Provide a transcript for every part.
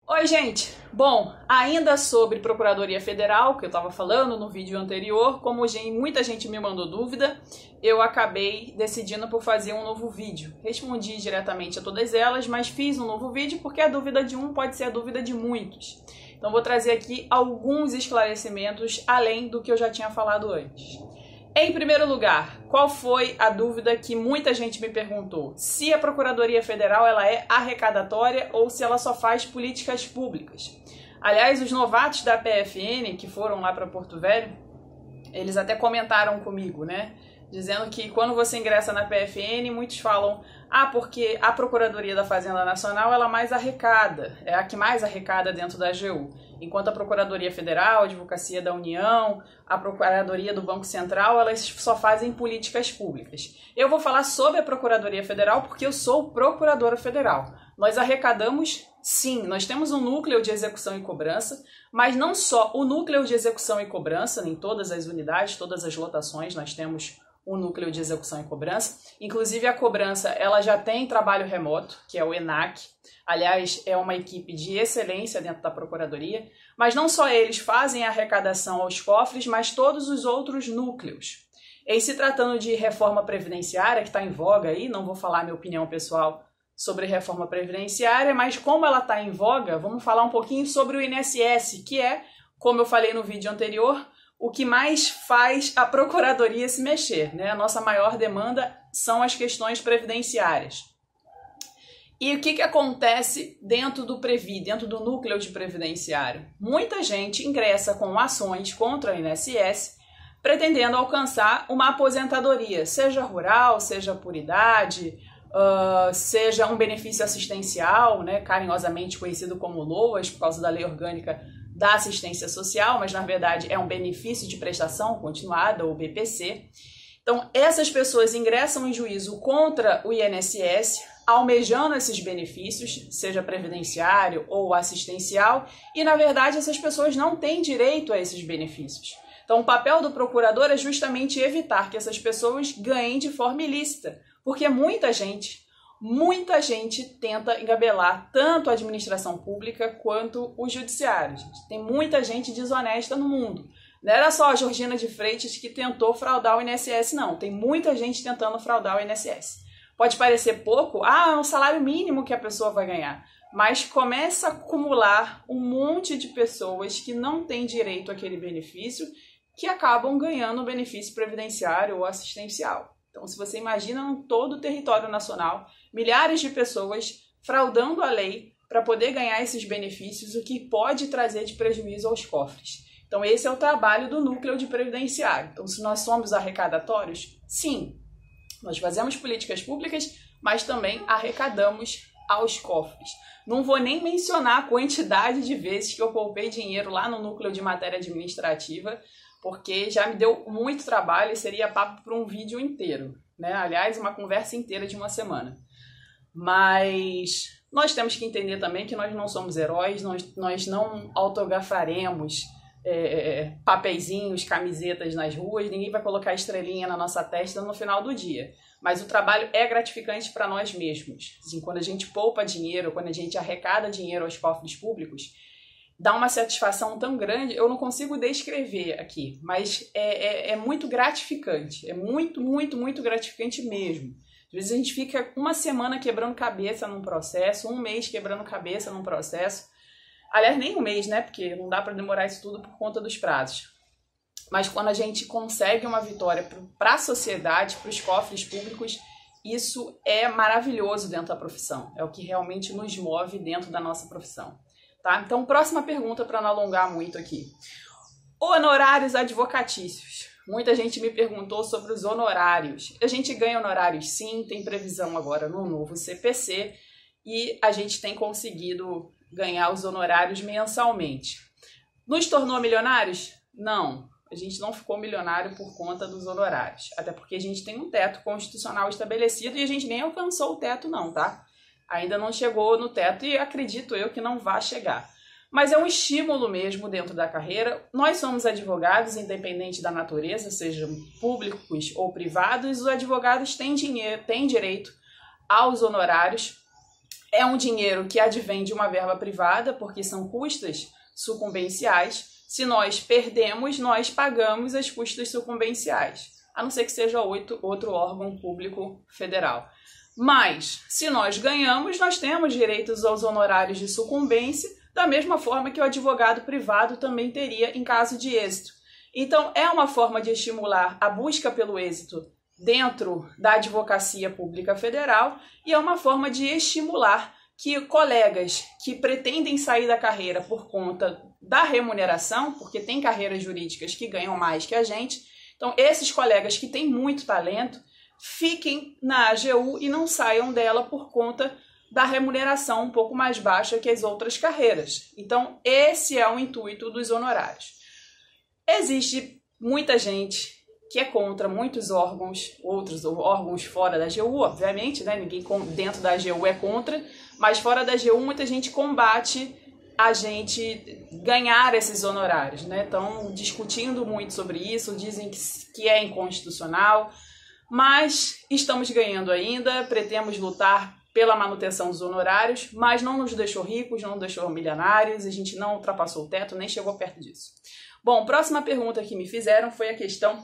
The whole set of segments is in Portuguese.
Oi, gente! Bom, ainda sobre Procuradoria Federal, que eu estava falando no vídeo anterior, como muita gente me mandou dúvida, eu acabei decidindo por fazer um novo vídeo. Respondi diretamente a todas elas, mas fiz um novo vídeo porque a dúvida de um pode ser a dúvida de muitos. Então vou trazer aqui alguns esclarecimentos além do que eu já tinha falado antes. Em primeiro lugar, qual foi a dúvida que muita gente me perguntou? Se a Procuradoria Federal ela é arrecadatória ou se ela só faz políticas públicas. Aliás, os novatos da PFN que foram lá para Porto Velho, eles até comentaram comigo, né? Dizendo que quando você ingressa na PFN, muitos falam, porque a Procuradoria da Fazenda Nacional ela mais arrecada, é a que mais arrecada dentro da AGU. Enquanto a Procuradoria Federal, a Advocacia da União, a Procuradoria do Banco Central, elas só fazem políticas públicas. Eu vou falar sobre a Procuradoria Federal porque eu sou procuradora federal. Nós arrecadamos, sim, nós temos um núcleo de execução e cobrança, mas não só o núcleo de execução e cobrança, em todas as unidades, todas as lotações, nós temos um núcleo de execução e cobrança. Inclusive a cobrança, ela já tem trabalho remoto, que é o ENAC. Aliás, é uma equipe de excelência dentro da Procuradoria. Mas não só eles fazem a arrecadação aos cofres, mas todos os outros núcleos. Em se tratando de reforma previdenciária, que está em voga aí, não vou falar minha opinião pessoal sobre reforma previdenciária, mas como ela está em voga, vamos falar um pouquinho sobre o INSS, que é, como eu falei no vídeo anterior, o que mais faz a Procuradoria se mexer, né? A nossa maior demanda são as questões previdenciárias. E o que acontece dentro do Previ, dentro do núcleo de previdenciário? Muita gente ingressa com ações contra o INSS, pretendendo alcançar uma aposentadoria, seja rural, seja por idade, seja um benefício assistencial, né, carinhosamente conhecido como LOAS, por causa da Lei Orgânica da Assistência Social, mas na verdade é um benefício de prestação continuada, ou BPC. Então, essas pessoas ingressam em juízo contra o INSS, almejando esses benefícios, seja previdenciário ou assistencial, e na verdade essas pessoas não têm direito a esses benefícios. Então, o papel do procurador é justamente evitar que essas pessoas ganhem de forma ilícita, porque muita gente tenta engabelar tanto a administração pública quanto o judiciário. Tem muita gente desonesta no mundo. Não era só a Georgina de Freitas que tentou fraudar o INSS, não. Tem muita gente tentando fraudar o INSS. Pode parecer pouco, é um salário mínimo que a pessoa vai ganhar. Mas começa a acumular um monte de pessoas que não têm direito àquele benefício, que acabam ganhando o benefício previdenciário ou assistencial. Então, se você imagina em todo o território nacional, milhares de pessoas fraudando a lei para poder ganhar esses benefícios, o que pode trazer de prejuízo aos cofres. Então, esse é o trabalho do núcleo de previdenciário. Então, se nós somos arrecadatórios, sim, nós fazemos políticas públicas, mas também arrecadamos aos cofres. Não vou nem mencionar a quantidade de vezes que eu poupei dinheiro lá no núcleo de matéria administrativa, porque já me deu muito trabalho e seria papo para um vídeo inteiro, né? Aliás, uma conversa inteira de uma semana. Mas nós temos que entender também que nós não somos heróis, nós não autografaremos papeizinhos, camisetas nas ruas, ninguém vai colocar estrelinha na nossa testa no final do dia. Mas o trabalho é gratificante para nós mesmos. Assim, quando a gente poupa dinheiro, quando a gente arrecada dinheiro aos cofres públicos, dá uma satisfação tão grande, eu não consigo descrever aqui, mas é muito gratificante, é muito gratificante mesmo. Às vezes a gente fica uma semana quebrando cabeça num processo, um mês quebrando cabeça num processo, aliás, nem um mês, né, porque não dá para demorar isso tudo por conta dos prazos. Mas quando a gente consegue uma vitória para a sociedade, para os cofres públicos, isso é maravilhoso dentro da profissão, é o que realmente nos move dentro da nossa profissão. Tá? Então, próxima pergunta para não alongar muito aqui. Honorários advocatícios. Muita gente me perguntou sobre os honorários. A gente ganha honorários sim, tem previsão agora no novo CPC e a gente tem conseguido ganhar os honorários mensalmente. Nos tornou milionários? Não. A gente não ficou milionário por conta dos honorários. Até porque a gente tem um teto constitucional estabelecido e a gente nem alcançou o teto não, tá? Ainda não chegou no teto e acredito eu que não vai chegar. Mas é um estímulo mesmo dentro da carreira. Nós somos advogados, independente da natureza, sejam públicos ou privados, os advogados têm direito aos honorários. É um dinheiro que advém de uma verba privada, porque são custas sucumbenciais. Se nós perdemos, nós pagamos as custas sucumbenciais, a não ser que seja outro órgão público federal. Mas, se nós ganhamos, nós temos direitos aos honorários de sucumbência, da mesma forma que o advogado privado também teria em caso de êxito. Então, é uma forma de estimular a busca pelo êxito dentro da advocacia pública federal e é uma forma de estimular que colegas que pretendem sair da carreira por conta da remuneração, porque tem carreiras jurídicas que ganham mais que a gente, então esses colegas que têm muito talento fiquem na AGU e não saiam dela por conta da remuneração um pouco mais baixa que as outras carreiras. Então, esse é o intuito dos honorários. Existe muita gente que é contra muitos órgãos, outros órgãos fora da AGU, obviamente, né? Ninguém dentro da AGU é contra, mas fora da AGU muita gente combate a gente ganhar esses honorários, né? Estão discutindo muito sobre isso, dizem que é inconstitucional, mas estamos ganhando ainda, pretendemos lutar pela manutenção dos honorários, mas não nos deixou ricos, não nos deixou milionários, a gente não ultrapassou o teto, nem chegou perto disso. Bom, próxima pergunta que me fizeram foi a questão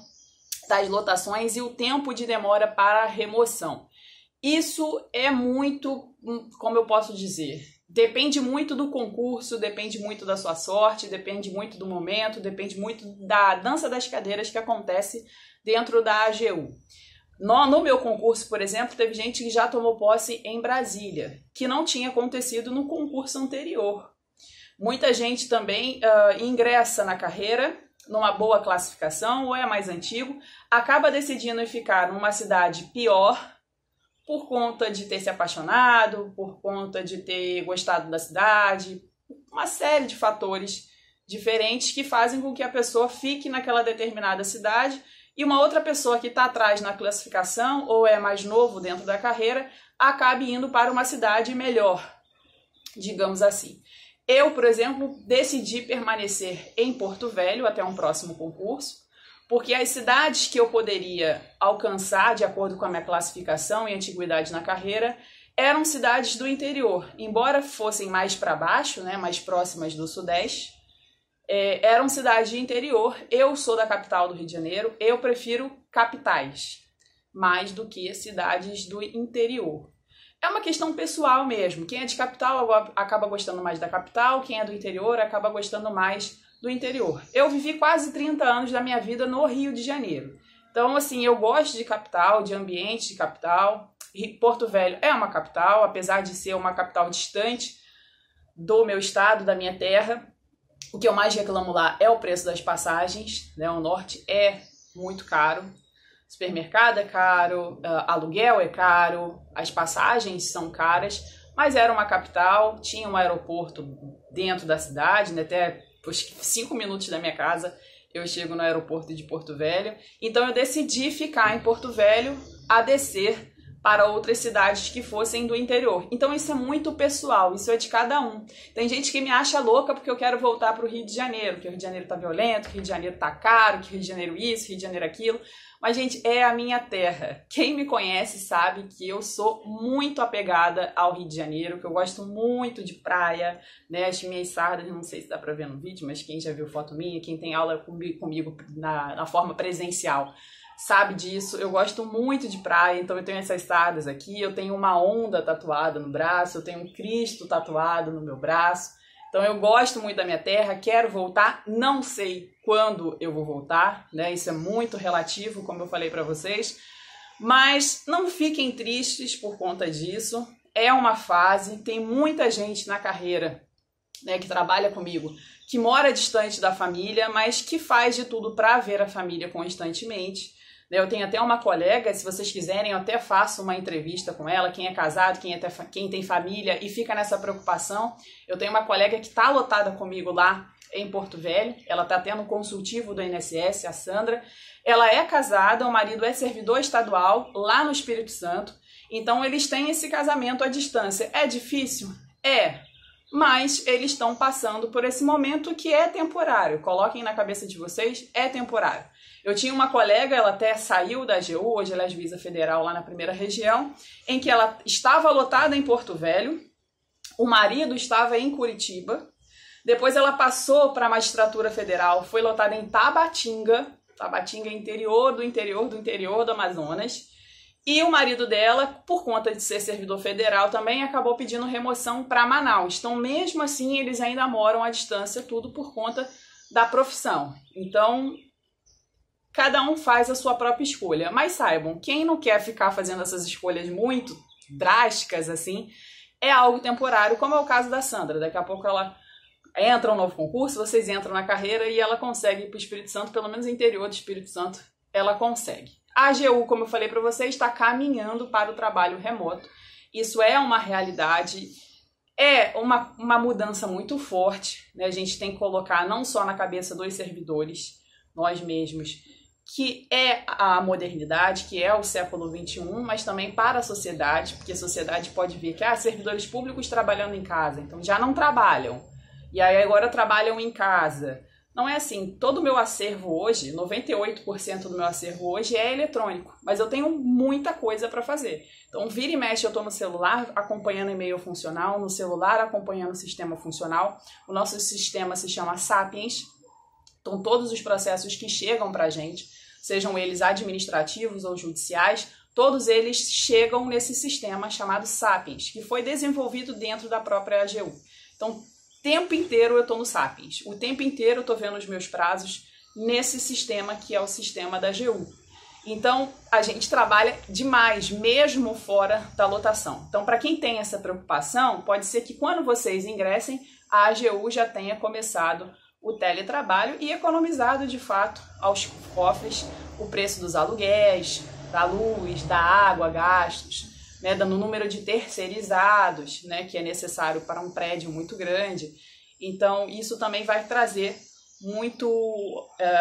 das lotações e o tempo de demora para a remoção. Isso é muito, como eu posso dizer, depende muito do concurso, depende muito da sua sorte, depende muito do momento, depende muito da dança das cadeiras que acontece dentro da AGU. No meu concurso, por exemplo, teve gente que já tomou posse em Brasília, que não tinha acontecido no concurso anterior. Muita gente também ingressa na carreira numa boa classificação ou é mais antigo, acaba decidindo ficar numa cidade pior por conta de ter se apaixonado, por conta de ter gostado da cidade, uma série de fatores diferentes que fazem com que a pessoa fique naquela determinada cidade e uma outra pessoa que está atrás na classificação ou é mais novo dentro da carreira acabe indo para uma cidade melhor, digamos assim. Eu, por exemplo, decidi permanecer em Porto Velho até um próximo concurso, porque as cidades que eu poderia alcançar, de acordo com a minha classificação e antiguidade na carreira, eram cidades do interior. Embora fossem mais para baixo, né, mais próximas do Sudeste, eram cidades de interior. Eu sou da capital do Rio de Janeiro, eu prefiro capitais, mais do que cidades do interior. É uma questão pessoal mesmo. Quem é de capital acaba gostando mais da capital, quem é do interior acaba gostando mais do interior. Eu vivi quase 30 anos da minha vida no Rio de Janeiro. Então, assim, eu gosto de capital, de ambiente de capital. Porto Velho é uma capital, apesar de ser uma capital distante do meu estado, da minha terra. O que eu mais reclamo lá é o preço das passagens, né? O norte é muito caro. Supermercado é caro, aluguel é caro, as passagens são caras, mas era uma capital, tinha um aeroporto dentro da cidade, né? Até 5 minutos da minha casa eu chego no aeroporto de Porto Velho. Então eu decidi ficar em Porto Velho a descer para outras cidades que fossem do interior. Então isso é muito pessoal, isso é de cada um. Tem gente que me acha louca porque eu quero voltar para o Rio de Janeiro, que o Rio de Janeiro tá violento, que o Rio de Janeiro tá caro, que o Rio de Janeiro isso, Rio de Janeiro aquilo. Mas, gente, é a minha terra. Quem me conhece sabe que eu sou muito apegada ao Rio de Janeiro, que eu gosto muito de praia, né? As minhas sardas, não sei se dá pra ver no vídeo, mas quem já viu foto minha, quem tem aula comigo na forma presencial, sabe disso. Eu gosto muito de praia, então eu tenho essas sardas aqui, eu tenho uma onda tatuada no braço, eu tenho um Cristo tatuado no meu braço. Então eu gosto muito da minha terra, quero voltar, não sei quando eu vou voltar, né? Isso é muito relativo, como eu falei para vocês, mas não fiquem tristes por conta disso. É uma fase, tem muita gente na carreira, né, que trabalha comigo, que mora distante da família, mas que faz de tudo para ver a família constantemente. Eu tenho até uma colega, se vocês quiserem, eu até faço uma entrevista com ela, quem é casado, quem tem família e fica nessa preocupação. Eu tenho uma colega que está lotada comigo lá em Porto Velho, ela está tendo um consultivo do INSS, a Sandra. Ela é casada, o marido é servidor estadual lá no Espírito Santo, então eles têm esse casamento à distância. É difícil? É, mas eles estão passando por esse momento que é temporário. Coloquem na cabeça de vocês, é temporário. Eu tinha uma colega, ela até saiu da AGU, hoje ela é juíza federal lá na primeira região, em que ela estava lotada em Porto Velho, O marido estava em Curitiba. Depois ela passou para a magistratura federal, foi lotada em Tabatinga, interior do Amazonas. E o marido dela, por conta de ser servidor federal também, acabou pedindo remoção para Manaus. Então, mesmo assim, eles ainda moram à distância, tudo por conta da profissão. Então, cada um faz a sua própria escolha. Mas saibam, quem não quer ficar fazendo essas escolhas muito drásticas assim, é algo temporário, como é o caso da Sandra. Daqui a pouco ela entra um novo concurso, vocês entram na carreira e ela consegue ir para o Espírito Santo, pelo menos no interior do Espírito Santo, ela consegue. A AGU, como eu falei para vocês, está caminhando para o trabalho remoto. Isso é uma realidade, é uma mudança muito forte, né? A gente tem que colocar não só na cabeça dos servidores, nós mesmos, que é a modernidade, que é o século XXI, mas também para a sociedade, porque a sociedade pode ver que servidores públicos trabalhando em casa, então já não trabalham, e aí agora trabalham em casa. Não é assim, todo o meu acervo hoje, 98% do meu acervo hoje é eletrônico, mas eu tenho muita coisa para fazer. Então, vira e mexe, eu estou no celular acompanhando e-mail funcional, no celular acompanhando o sistema funcional. O nosso sistema se chama Sapiens, então todos os processos que chegam para a gente, sejam eles administrativos ou judiciais, todos eles chegam nesse sistema chamado Sapiens, que foi desenvolvido dentro da própria AGU. Então, o tempo inteiro eu estou no Sapiens, o tempo inteiro eu estou vendo os meus prazos nesse sistema que é o sistema da AGU. Então, a gente trabalha demais, mesmo fora da lotação. Então, para quem tem essa preocupação, pode ser que quando vocês ingressem, a AGU já tenha começado o teletrabalho e economizado, de fato, aos cofres o preço dos aluguéis, da luz, da água, gastos, né, no número de terceirizados, né, que é necessário para um prédio muito grande. Então, isso também vai trazer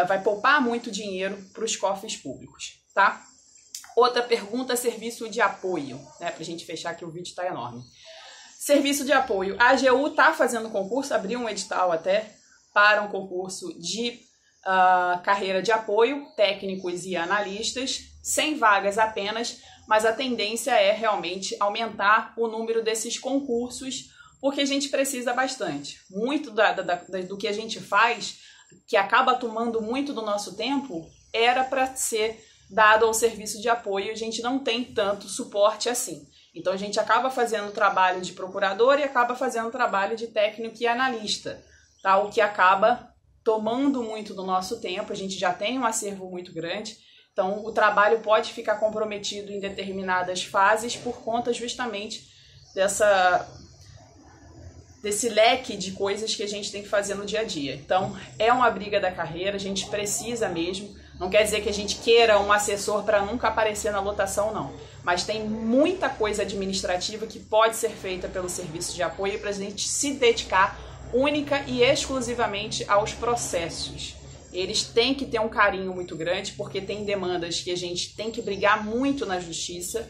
vai poupar muito dinheiro para os cofres públicos, tá? Outra pergunta, serviço de apoio, né, para a gente fechar que o vídeo está enorme. Serviço de apoio. A AGU está fazendo concurso, abriu um edital até para um concurso de carreira de apoio, técnicos e analistas, 100 vagas apenas, mas a tendência é realmente aumentar o número desses concursos, porque a gente precisa bastante. Muito do que a gente faz, que acaba tomando muito do nosso tempo, era para ser dado ao serviço de apoio, a gente não tem tanto suporte assim. Então a gente acaba fazendo trabalho de procurador e acaba fazendo trabalho de técnico e analista, tá? O que acaba tomando muito do nosso tempo, a gente já tem um acervo muito grande, então o trabalho pode ficar comprometido em determinadas fases por conta justamente desse leque de coisas que a gente tem que fazer no dia a dia. Então é uma briga da carreira, a gente precisa mesmo, não quer dizer que a gente queira um assessor para nunca aparecer na lotação, não, mas tem muita coisa administrativa que pode ser feita pelo serviço de apoio para a gente se dedicar única e exclusivamente aos processos. Eles têm que ter um carinho muito grande, porque tem demandas que a gente tem que brigar muito na justiça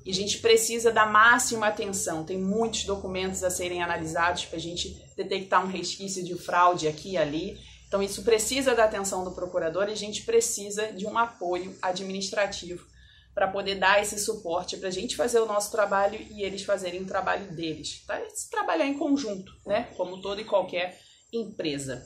e a gente precisa da máxima atenção. Tem muitos documentos a serem analisados para a gente detectar um resquício de fraude aqui e ali. Então isso precisa da atenção do procurador e a gente precisa de um apoio administrativo para poder dar esse suporte para a gente fazer o nosso trabalho e eles fazerem o trabalho deles, tá? Se trabalhar em conjunto, né? Como toda e qualquer empresa.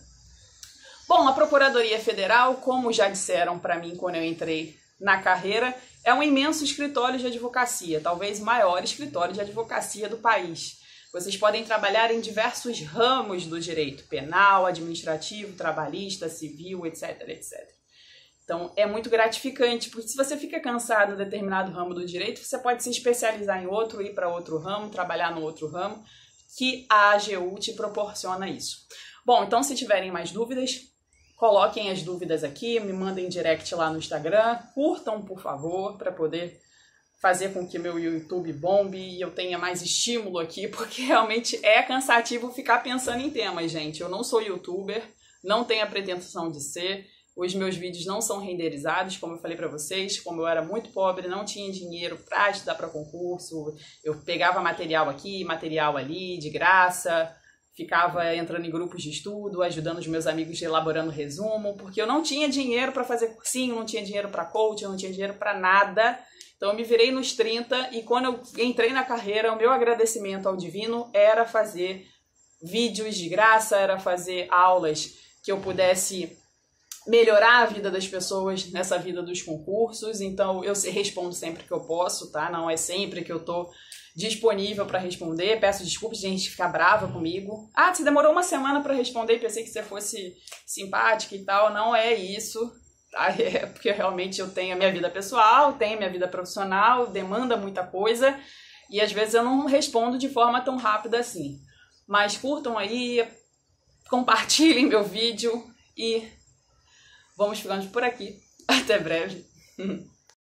Bom, a Procuradoria Federal, como já disseram para mim quando eu entrei na carreira, é um imenso escritório de advocacia, talvez o maior escritório de advocacia do país. Vocês podem trabalhar em diversos ramos do direito, penal, administrativo, trabalhista, civil, etc, etc. Então, é muito gratificante, porque se você fica cansado em determinado ramo do direito, você pode se especializar em outro, ir para outro ramo, trabalhar no outro ramo, que a AGU te proporciona isso. Bom, então se tiverem mais dúvidas, coloquem as dúvidas aqui, me mandem direct lá no Instagram, curtam, por favor, para poder fazer com que meu YouTube bombe e eu tenha mais estímulo aqui, porque realmente é cansativo ficar pensando em temas, gente. Eu não sou youtuber, não tenho a pretensão de ser. Os meus vídeos não são renderizados, como eu falei para vocês, como eu era muito pobre, não tinha dinheiro para estudar para concurso, eu pegava material aqui, material ali, de graça, ficava entrando em grupos de estudo, ajudando os meus amigos elaborando resumo, porque eu não tinha dinheiro para fazer cursinho, não tinha dinheiro para coach, eu não tinha dinheiro para nada, Então eu me virei nos 30 e quando eu entrei na carreira, o meu agradecimento ao divino era fazer vídeos de graça, era fazer aulas que eu pudesse melhorar a vida das pessoas nessa vida dos concursos. Então eu respondo sempre que eu posso, tá? Não é sempre que eu tô disponível para responder. Peço desculpas de gente ficar brava comigo. Ah, você demorou uma semana para responder, pensei que você fosse simpática e tal. Não é isso, tá? É porque realmente eu tenho a minha vida pessoal, tenho a minha vida profissional, demanda muita coisa e às vezes eu não respondo de forma tão rápida assim. Mas curtam aí, compartilhem meu vídeo e vamos ficando por aqui. Até breve.